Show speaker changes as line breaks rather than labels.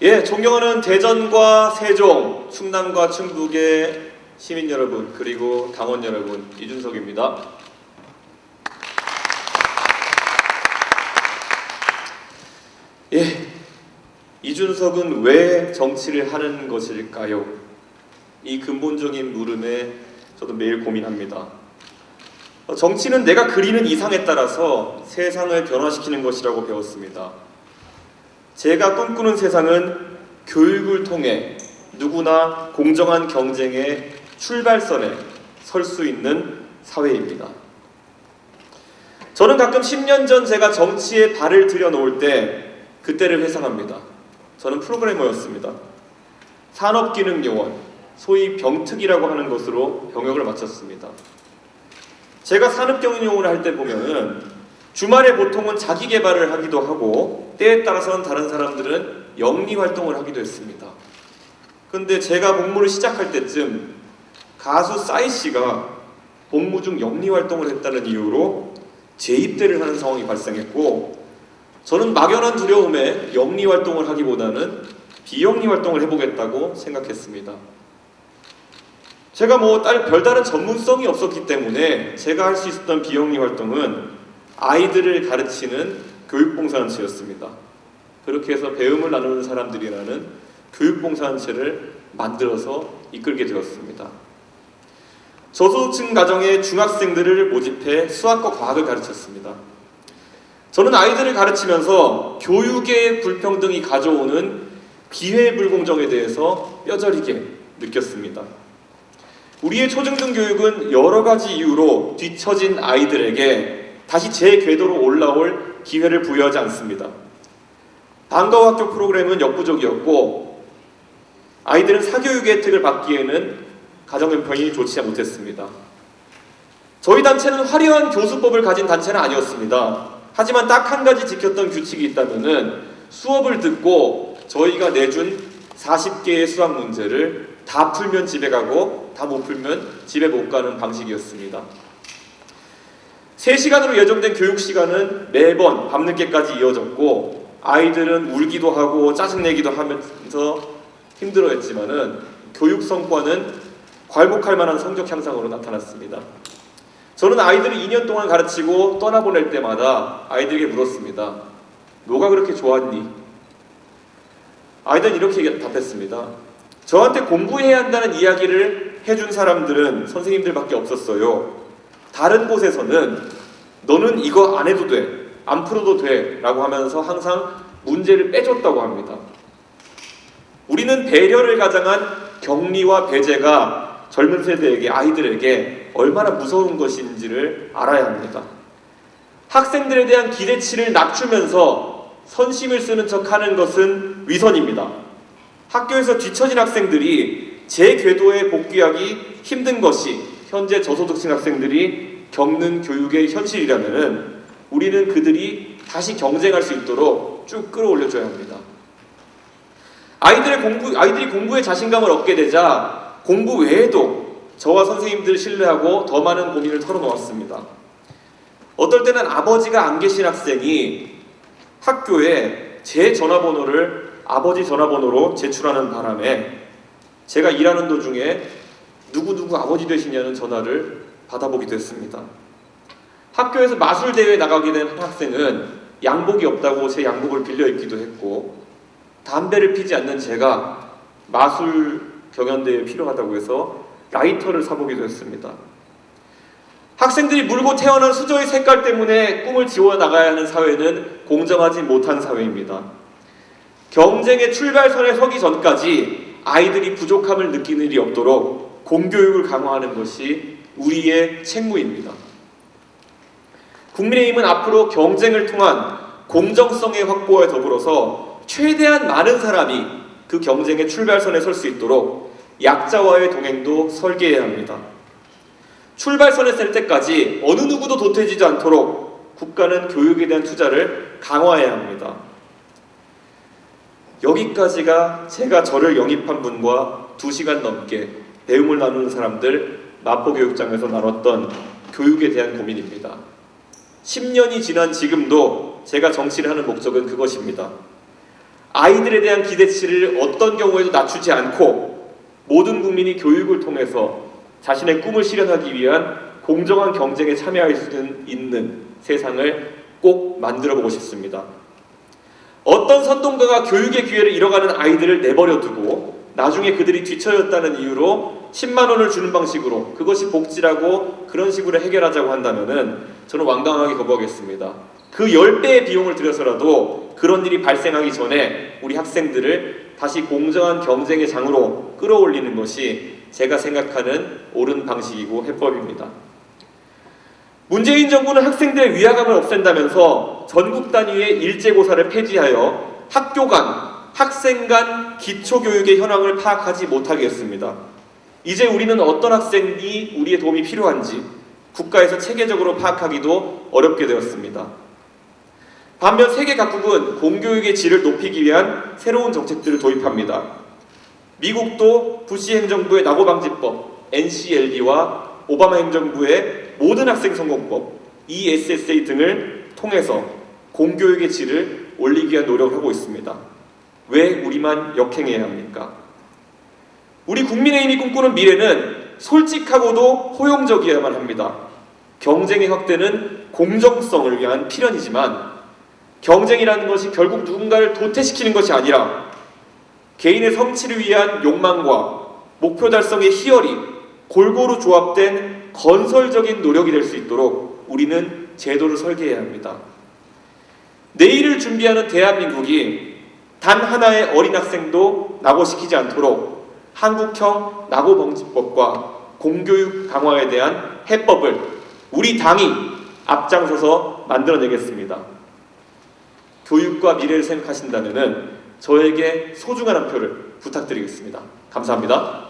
예, 존경하는 대전과 세종, 충남과 충북의 시민 여러분, 그리고 당원 여러분, 이준석입니다. 예, 이준석은 왜 정치를 하는 것일까요? 이 근본적인 물음에 저도 매일 고민합니다. 정치는 내가 그리는 이상에 따라서 세상을 변화시키는 것이라고 배웠습니다. 제가 꿈꾸는 세상은 교육을 통해 누구나 공정한 경쟁의 출발선에 설 수 있는 사회입니다. 저는 가끔 10년 전 제가 정치에 발을 들여놓을 때 그때를 회상합니다. 저는 프로그래머였습니다. 산업기능요원, 소위 병특이라고 하는 것으로 병역을 마쳤습니다. 제가 산업기능요원을 할 때 보면은 주말에 보통은 자기 개발을 하기도 하고 때에 따라서는 다른 사람들은 영리 활동을 하기도 했습니다. 근데 제가 복무를 시작할 때쯤 가수 싸이 씨가 복무 중 영리 활동을 했다는 이유로 재입대를 하는 상황이 발생했고, 저는 막연한 두려움에 영리 활동을 하기보다는 비영리 활동을 해보겠다고 생각했습니다. 제가 별다른 전문성이 없었기 때문에 제가 할 수 있었던 비영리 활동은 아이들을 가르치는 교육봉사단체였습니다. 그렇게 해서 배움을 나누는 사람들이라는 교육봉사단체를 만들어서 이끌게 되었습니다. 저소득층 가정의 중학생들을 모집해 수학과 과학을 가르쳤습니다. 저는 아이들을 가르치면서 교육의 불평등이 가져오는 기회불공정에 대해서 뼈저리게 느꼈습니다. 우리의 초중등 교육은 여러 가지 이유로 뒤처진 아이들에게 다시 제 궤도로 올라올 기회를 부여하지 않습니다. 방과후 학교 프로그램은 역부족이었고 아이들은 사교육의 혜택을 받기에는 가정 형편이 좋지 못했습니다. 저희 단체는 화려한 교수법을 가진 단체는 아니었습니다. 하지만 딱 한 가지 지켰던 규칙이 있다면은 수업을 듣고 저희가 내준 40개의 수학 문제를 다 풀면 집에 가고 다 못 풀면 집에 못 가는 방식이었습니다. 3시간으로 예정된 교육시간은 매번 밤늦게까지 이어졌고 아이들은 울기도 하고 짜증내기도 하면서 힘들어했지만은 교육 성과는 괄목할 만한 성적 향상으로 나타났습니다. 저는 아이들을 2년 동안 가르치고 떠나보낼 때마다 아이들에게 물었습니다. 뭐가 그렇게 좋았니? 아이들은 이렇게 답했습니다. 저한테 공부해야 한다는 이야기를 해준 사람들은 선생님들밖에 없었어요. 다른 곳에서는 너는 이거 안 해도 돼, 안 풀어도 돼 라고 하면서 항상 문제를 빼줬다고 합니다. 우리는 배려를 가장한 격리와 배제가 젊은 세대에게, 아이들에게 얼마나 무서운 것인지를 알아야 합니다. 학생들에 대한 기대치를 낮추면서 선심을 쓰는 척하는 것은 위선입니다. 학교에서 뒤처진 학생들이 제 궤도에 복귀하기 힘든 것이 현재 저소득층 학생들이 겪는 교육의 현실이라면 우리는 그들이 다시 경쟁할 수 있도록 쭉 끌어올려줘야 합니다. 아이들이 공부에 자신감을 얻게 되자 공부 외에도 저와 선생님들을 신뢰하고 더 많은 고민을 털어놓았습니다. 어떨 때는 아버지가 안 계신 학생이 학교에 제 전화번호를 아버지 전화번호로 제출하는 바람에 제가 일하는 도중에 누구누구 아버지 되시냐는 전화를 받아보기도 했습니다. 학교에서 마술대회에 나가게 된 한 학생은 양복이 없다고 제 양복을 빌려 입기도 했고, 담배를 피지 않는 제가 마술 경연대회에 필요하다고 해서 라이터를 사보기도 했습니다. 학생들이 물고 태어난 수저의 색깔 때문에 꿈을 지워나가야 하는 사회는 공정하지 못한 사회입니다. 경쟁의 출발선에 서기 전까지 아이들이 부족함을 느끼는 일이 없도록 공교육을 강화하는 것이 우리의 책무입니다. 국민의힘은 앞으로 경쟁을 통한 공정성의 확보에 더불어서 최대한 많은 사람이 그 경쟁의 출발선에 설 수 있도록 약자와의 동행도 설계해야 합니다. 출발선에 설 때까지 어느 누구도 도태지지 않도록 국가는 교육에 대한 투자를 강화해야 합니다. 여기까지가 제가 저를 영입한 분과 2시간 넘게 배움을 나누는 사람들 마포교육장에서 나눴던 교육에 대한 고민입니다. 10년이 지난 지금도 제가 정치를 하는 목적은 그것입니다. 아이들에 대한 기대치를 어떤 경우에도 낮추지 않고 모든 국민이 교육을 통해서 자신의 꿈을 실현하기 위한 공정한 경쟁에 참여할 수 있는 세상을 꼭 만들어 보고 싶습니다. 어떤 선동가가 교육의 기회를 잃어가는 아이들을 내버려 두고 나중에 그들이 뒤처졌다는 이유로 10만 원을 주는 방식으로 그것이 복지라고 그런 식으로 해결하자고 한다면은 저는 완강하게 거부하겠습니다. 그 10배의 비용을 들여서라도 그런 일이 발생하기 전에 우리 학생들을 다시 공정한 경쟁의 장으로 끌어올리는 것이 제가 생각하는 옳은 방식이고 해법입니다. 문재인 정부는 학생들의 위화감을 없앤다면서 전국 단위의 일제고사를 폐지하여 학교 간, 학생 간 기초교육의 현황을 파악하지 못하게 했습니다. 이제 우리는 어떤 학생이 우리의 도움이 필요한지 국가에서 체계적으로 파악하기도 어렵게 되었습니다. 반면 세계 각국은 공교육의 질을 높이기 위한 새로운 정책들을 도입합니다. 미국도 부시 행정부의 낙오방지법 NCLB와 오바마 행정부의 모든 학생 성공법 ESSA 등을 통해서 공교육의 질을 올리기 위한 노력을 하고 있습니다. 왜 우리만 역행해야 합니까? 우리 국민의힘이 꿈꾸는 미래는 솔직하고도 포용적이어야만 합니다. 경쟁의 확대는 공정성을 위한 필연이지만 경쟁이라는 것이 결국 누군가를 도태시키는 것이 아니라 개인의 성취를 위한 욕망과 목표 달성의 희열이 골고루 조합된 건설적인 노력이 될 수 있도록 우리는 제도를 설계해야 합니다. 내일을 준비하는 대한민국이 단 하나의 어린 학생도 낙오시키지 않도록 한국형 낙오방지법과 공교육 강화에 대한 해법을 우리 당이 앞장서서 만들어내겠습니다. 교육과 미래를 생각하신다면 저에게 소중한 한 표를 부탁드리겠습니다. 감사합니다.